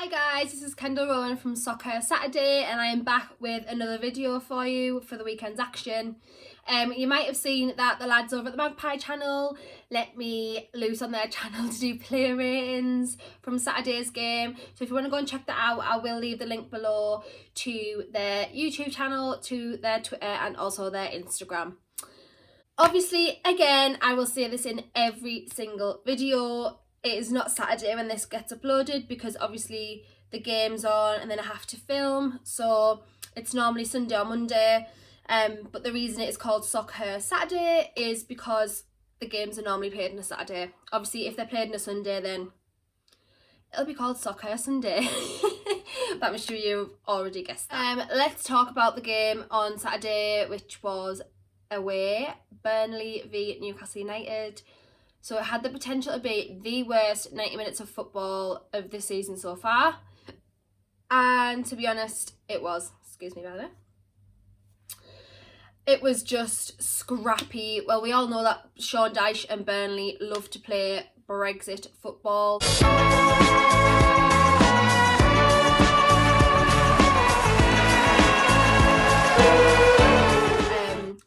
Hi guys, this is Kendallrowan from Socc-Her Saturday and I am back with another video for you for the weekend's action. You might have seen that the lads over at the Magpie Channel let me loose on their channel to do player ratings from Saturday's game. So if you want to go and check that out, I will leave the link below to their YouTube channel, to their Twitter and also their Instagram. Obviously, again, I will say this in every single video. It is not Saturday when this gets uploaded because obviously the game's on and then I have to film, so it's normally Sunday or Monday, but the reason it is called Socc-Her Saturday is because the games are normally played on a Saturday. Obviously if they're played on a Sunday then it'll be called Socc-Her Sunday. But I'm sure you've already guessed that. Let's talk about the game on Saturday, which was away, Burnley v Newcastle United. So it had the potential to be the worst 90 minutes of football of this season so far. And to be honest, it was. Excuse me, by the way. It was just scrappy. Well, we all know that Sean Dyche and Burnley love to play Brexit football.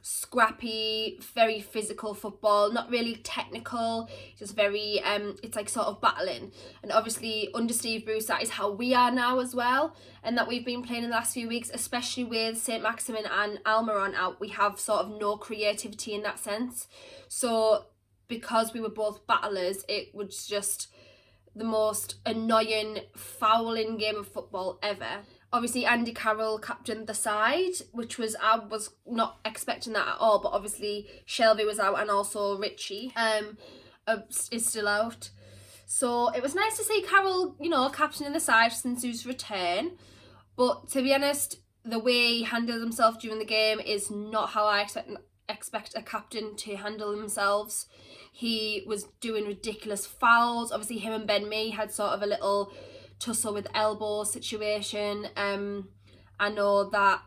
Scrappy, very physical football, not really technical, just very it's like sort of battling. And obviously under Steve Bruce that is how we are now as well, and that we've been playing in the last few weeks, especially with St Maximin and Almiron out. We have sort of no creativity in that sense, so because we were both battlers, it was just the most annoying, fouling game of football ever. Obviously Andy Carroll captained the side, which was, I was not expecting that at all, but obviously Shelby was out and also Richie is still out. So it was nice to see Carroll, you know, captaining the side since his return. But to be honest, the way he handled himself during the game is not how I expect a captain to handle themselves. He was doing ridiculous fouls. Obviously him and Ben Mee had sort of a little tussle with elbow situation. I know that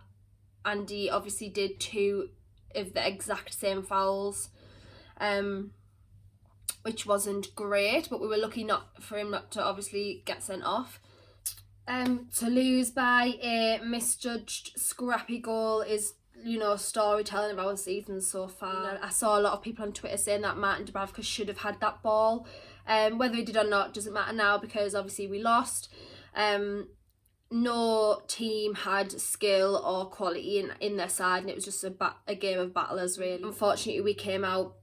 Andy obviously did 2 of the exact same fouls, which wasn't great, but we were lucky not for him not to obviously get sent off. To lose by a misjudged scrappy goal is, you know, storytelling of our season so far. You know, I saw a lot of people on Twitter saying that Martin Dubravka should have had that ball. Whether he did or not doesn't matter now because obviously we lost. No team had skill or quality in their side, and it was just a game of battlers really. Unfortunately we came out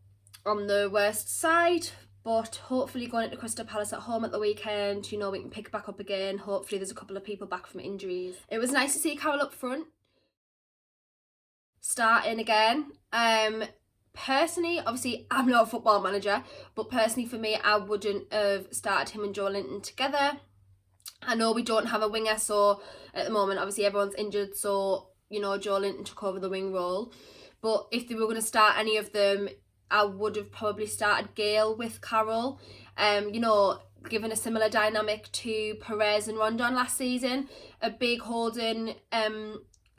on the worst side, but hopefully going into Crystal Palace at home at the weekend, you know, we can pick back up again. Hopefully there's a couple of people back from injuries. It was nice to see Carroll up front starting again. Personally, obviously I'm not a football manager, but personally for me I wouldn't have started him and Joe Linton together. I know we don't have a winger, so at the moment obviously everyone's injured, so you know Joe Linton took over the wing role. But if they were going to start any of them, I would have probably started Gale with Carroll. You know, given a similar dynamic to Perez and Rondon last season, a big holding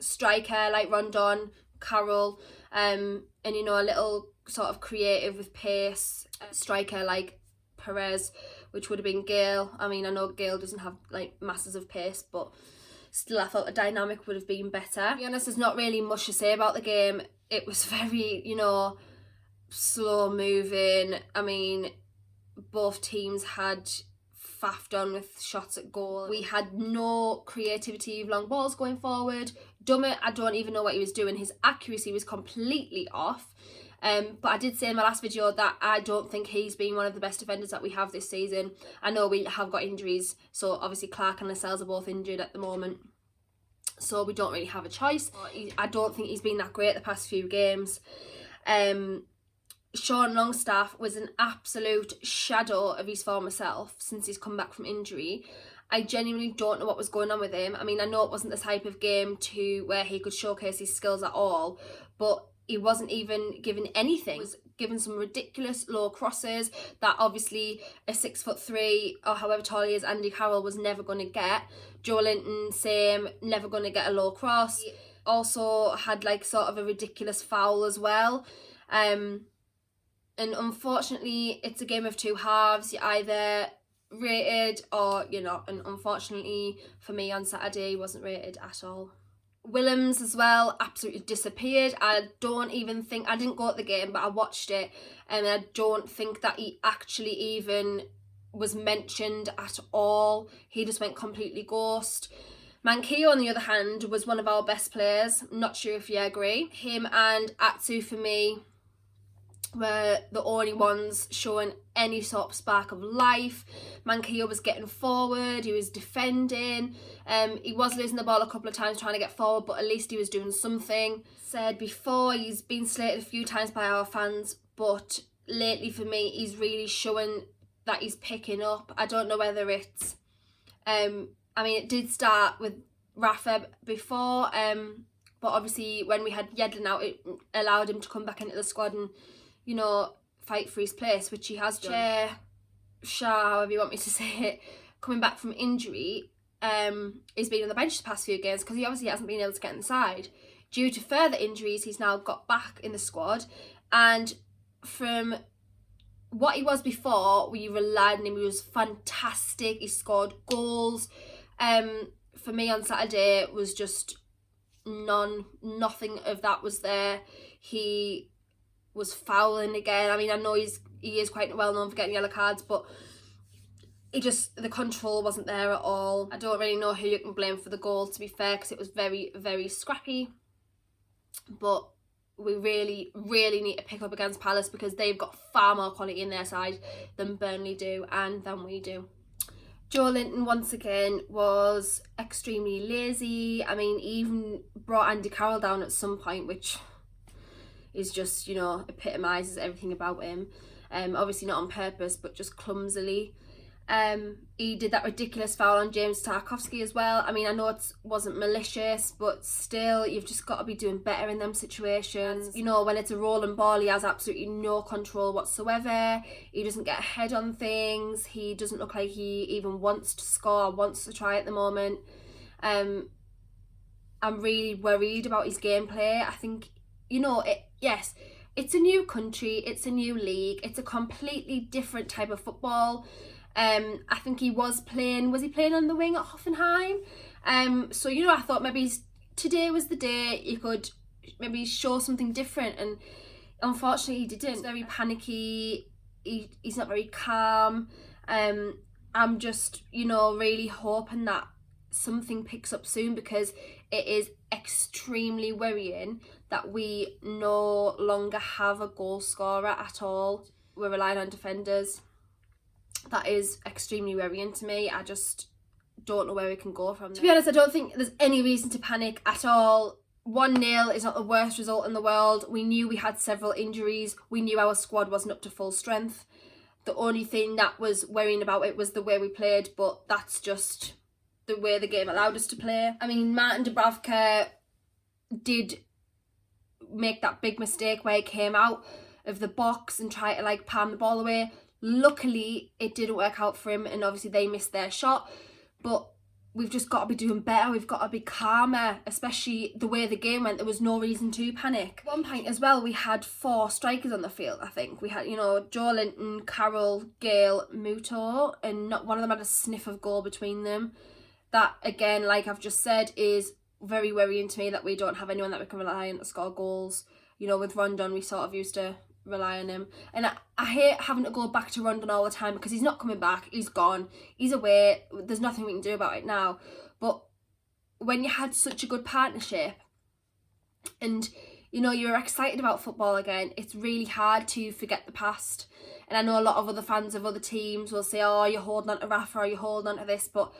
striker like Rondon, Carroll, and you know, a little sort of creative with pace striker like Perez, which would have been Gale. I mean, I know Gale doesn't have like masses of pace, but still I thought a dynamic would have been better. To be honest, there's not really much to say about the game. It was very, you know, slow moving. I mean, both teams had faffed on with shots at goal. We had no creativity of long balls going forward. Dummett, I don't even know what he was doing. His accuracy was completely off. But I did say in my last video that I don't think he's been one of the best defenders that we have this season. I know we have got injuries, so obviously Clark and Lascelles are both injured at the moment, so we don't really have a choice. I don't think he's been that great the past few games. Sean Longstaff was an absolute shadow of his former self since he's come back from injury. I genuinely don't know what was going on with him. I mean, I know it wasn't the type of game to where he could showcase his skills at all, but he wasn't even given anything. He was given some ridiculous low crosses that obviously a 6'3" or however tall he is, Andy Carroll, was never going to get. Joe Linton, same, never going to get a low cross. He also had like sort of a ridiculous foul as well. And unfortunately it's a game of 2 halves. You either rated or you're not, and unfortunately for me on Saturday he wasn't rated at all. Willems as well absolutely disappeared. I didn't go at the game, but I watched it, and I don't think that he actually even was mentioned at all. He just went completely ghost. Manquillo, on the other hand, was one of our best players. I'm not sure if you agree. Him and Atsu, for me, were the only ones showing any sort of spark of life. Manquillo was getting forward, he was defending, he was losing the ball a couple of times trying to get forward, but at least he was doing something. Said before, he's been slated a few times by our fans, but lately for me he's really showing that he's picking up. I don't know whether it's I mean, it did start with Rafa before, but obviously when we had Yedlin out, it allowed him to come back into the squad and, you know, fight for his place, which he has done. Shah, however you want me to say it, coming back from injury, he's been on the bench the past few games because he obviously hasn't been able to get inside. Due to further injuries, he's now got back in the squad, and from what he was before, we relied on him. He was fantastic. He scored goals. For me on Saturday, it was just nothing of that was there. He was fouling again. I mean, I know he is quite well known for getting yellow cards, but the control wasn't there at all. I don't really know who you can blame for the goal, to be fair, because it was very, very scrappy. But we really, really need to pick up against Palace because they've got far more quality in their side than Burnley do and than we do. Joe Linton once again was extremely lazy. I mean, he even brought Andy Carroll down at some point, which is just, you know, epitomises everything about him. Obviously not on purpose, but just clumsily. He did that ridiculous foul on James Tarkowski as well. I mean, I know it wasn't malicious, but still, you've just got to be doing better in them situations. You know, when it's a rolling ball, he has absolutely no control whatsoever. He doesn't get ahead on things. He doesn't look like he even wants to score, wants to try at the moment. I'm really worried about his gameplay. I think, you know, yes, it's a new country, it's a new league, it's a completely different type of football. I think was he playing on the wing at Hoffenheim? So, you know, I thought maybe today was the day you could maybe show something different, and unfortunately he didn't. He's very panicky, he's not very calm. I'm just, you know, really hoping that something picks up soon, because it is extremely worrying that we no longer have a goal scorer at all. We're relying on defenders. That is extremely worrying to me. I just don't know where we can go from there. To be honest, I don't think there's any reason to panic at all. 1-0 is not the worst result in the world. We knew we had several injuries. We knew our squad wasn't up to full strength. The only thing that was worrying about it was the way we played, but that's just the way the game allowed us to play. I mean, Martin Dubravka did make that big mistake where he came out of the box and tried to like palm the ball away. Luckily, it didn't work out for him, and obviously they missed their shot. But we've just got to be doing better. We've got to be calmer, especially the way the game went. There was no reason to panic. At one point as well, we had 4 strikers on the field, I think. We had, you know, Joe Linton, Carroll, Gale, Muto, and not one of them had a sniff of goal between them. That, again, like I've just said, is very worrying to me that we don't have anyone that we can rely on to score goals. You know, with Rondon, we sort of used to rely on him, and I hate having to go back to Rondon all the time because he's not coming back, he's gone, he's away, there's nothing we can do about it now. But when you had such a good partnership and, you know, you're excited about football again, it's really hard to forget the past. And I know a lot of other fans of other teams will say, oh, you're holding on to Rafa, or you're holding on to this, but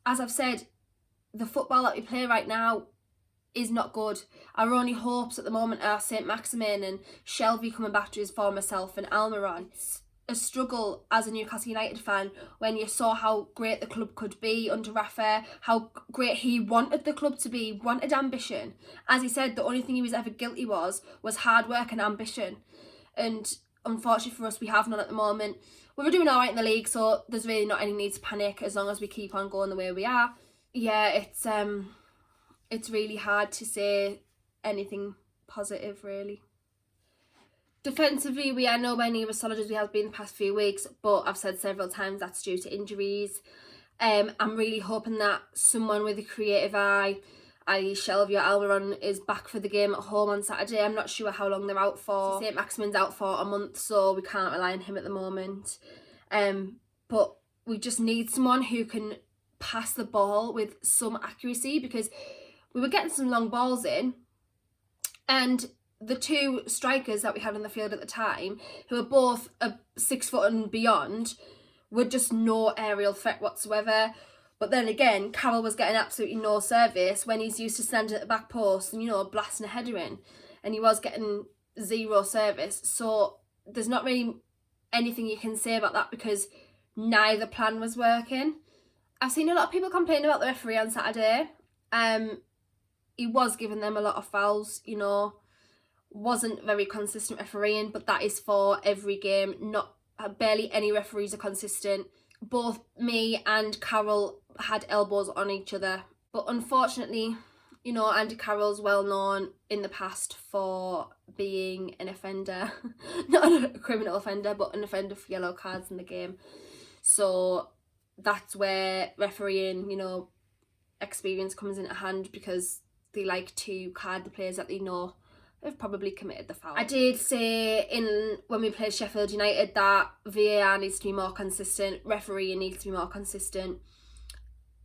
as I've said, the football that we play right now is not good. Our only hopes at the moment are St Maximin and Shelby coming back to his former self, and Almiron. It's a struggle as a Newcastle United fan when you saw how great the club could be under Rafa, how great he wanted the club to be, wanted ambition. As he said, the only thing he was ever guilty was hard work and ambition. And unfortunately for us, we have none at the moment. We're doing all right in the league, so there's really not any need to panic as long as we keep on going the way we are. Yeah, it's really hard to say anything positive, really. Defensively, we are nowhere near as solid as we have been the past few weeks, but I've said several times that's due to injuries. I'm really hoping that someone with a creative eye, i.e. Shelby or Almiron, is back for the game at home on Saturday. I'm not sure how long they're out for. St Maximin's out for a month, so we can't rely on him at the moment. But we just need someone who can pass the ball with some accuracy, because we were getting some long balls in, and the two strikers that we had on the field at the time, who were both 6 foot and beyond, were just no aerial threat whatsoever. But then again, Carroll was getting absolutely no service when he's used to standing at the back post and, you know, blasting a header in, and he was getting zero service. So there's not really anything you can say about that, because neither plan was working. I've seen a lot of people complain about the referee on Saturday. He was giving them a lot of fouls, you know, wasn't very consistent refereeing, but that is for every game. Not barely any referees are consistent. Both me and Carroll had elbows on each other, but unfortunately, you know, Andy Carroll's well known in the past for being an offender, not a criminal offender, but an offender for yellow cards in the game. So that's where refereeing, you know, experience comes into hand, because they like to card the players that they know have probably committed the foul. I did say when we played Sheffield United that VAR needs to be more consistent, refereeing needs to be more consistent.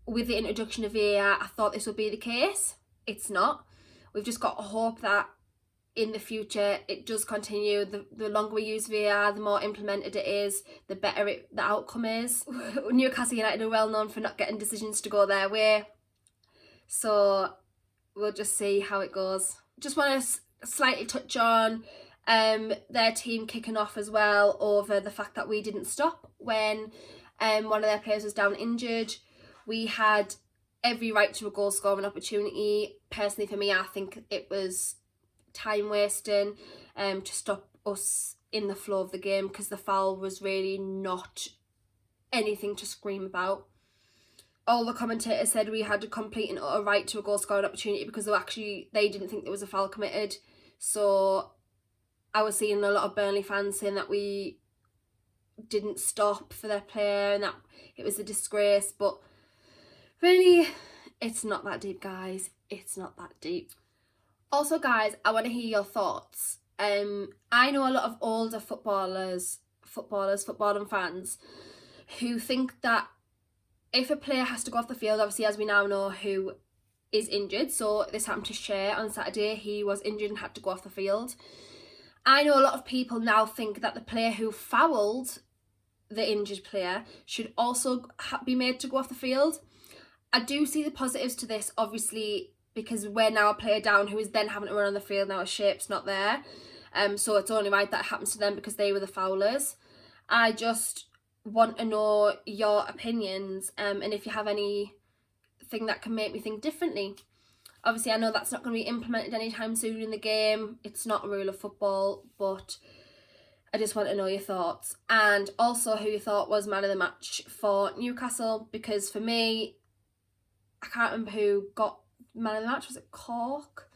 With the introduction of VAR, I thought this would be the case. It's not. We've just got to hope that in the future it does continue. The longer we use VAR, the more implemented it is, the better the outcome is. Newcastle United are well known for not getting decisions to go their way, so we'll just see how it goes. Just want to slightly touch on their team kicking off as well over the fact that we didn't stop when one of their players was down injured. We had every right to a goal scoring opportunity. Personally, for me, I think it was time wasting to stop us in the flow of the game, because the foul was really not anything to scream about. All the commentators said we had a complete and utter right to a goal scoring opportunity, because they didn't think there was a foul committed. So I was seeing a lot of Burnley fans saying that we didn't stop for their player and that it was a disgrace, but really, it's not that deep, guys. It's not that deep. Also, guys, I want to hear your thoughts. I know a lot of older footballing fans who think that if a player has to go off the field, obviously, as we now know, who is injured, so this happened to Socc-Her on Saturday, he was injured and had to go off the field. I know a lot of people now think that the player who fouled the injured player should also be made to go off the field. I do see the positives to this, obviously, because we're now a player down who is then having to run on the field now. A shape's not there, so it's only right that it happens to them because they were the foulers. I just want to know your opinions, and if you have anything that can make me think differently. Obviously, I know that's not going to be implemented anytime soon in the game. It's not a rule of football, but I just want to know your thoughts, and also who you thought was man of the match for Newcastle, because for me, I can't remember who got man of the match. Was it Cork?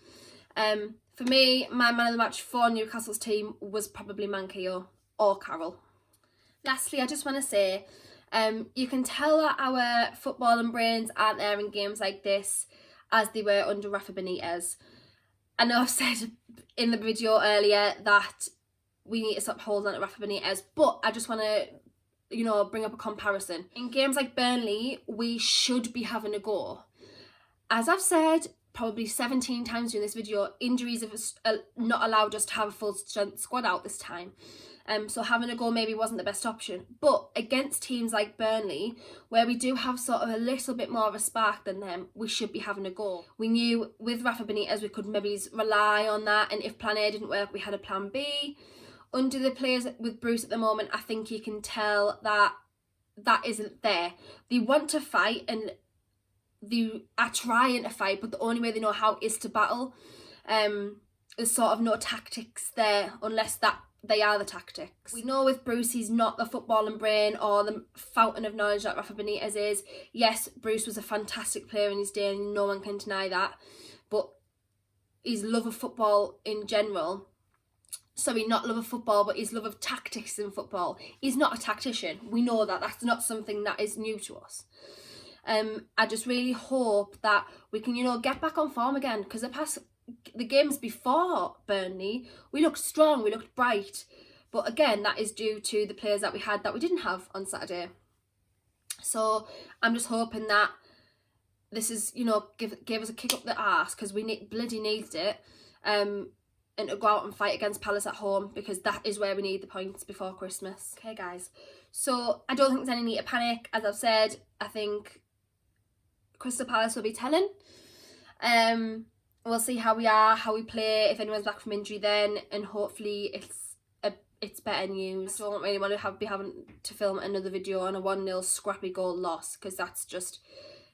For me, my man of the match for Newcastle's team was probably Manquillo or Carroll. Lastly, I just want to say, you can tell that our footballing brains aren't there in games like this as they were under Rafa Benitez. I know I've said in the video earlier that we need to stop holding on to Rafa Benitez, but I just want to, you know, bring up a comparison. In games like Burnley, we should be having a go. As I've said probably 17 times during this video, injuries have not allowed us to have a full strength squad out this time. So having a go maybe wasn't the best option. But against teams like Burnley, where we do have sort of a little bit more of a spark than them, we should be having a go. We knew with Rafa Benitez we could maybe rely on that, and if plan A didn't work, we had a plan B. Under the players with Bruce at the moment, I think you can tell that that isn't there. They want to fight and they are trying to fight, but the only way they know how is to battle. There's sort of no tactics there unless that they are the tactics. We know with Bruce he's not the footballing brain or the fountain of knowledge that Rafa Benitez is. Yes, Bruce was a fantastic player in his day and no one can deny that, but his love of football in general sorry, not love of football, but his love of tactics in football. He's not a tactician. We know that. That's not something that is new to us. I just really hope that we can, you know, get back on form again, because the games before Burnley, we looked strong, we looked bright. But again, that is due to the players that we had that we didn't have on Saturday. So I'm just hoping that this is, you know, give us a kick up the arse, because we bloody needed it. And to go out and fight against Palace at home, because that is where we need the points before Christmas. Okay, guys. So I don't think there's any need to panic. As I've said, I think Crystal Palace will be telling. We'll see how we are, how we play, if anyone's back from injury then, and hopefully it's better news. I don't really want to be having to film another video on a 1-0 scrappy goal loss, because that's just,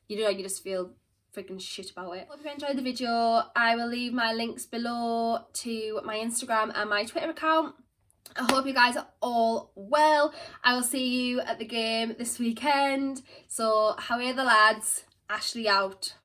you know, you just feel freaking shit about it. Hope you enjoyed the video. I will leave my links below to my Instagram and my Twitter account. I hope you guys are all well. I will see you at the game this weekend. So, how are the lads? Ashley out.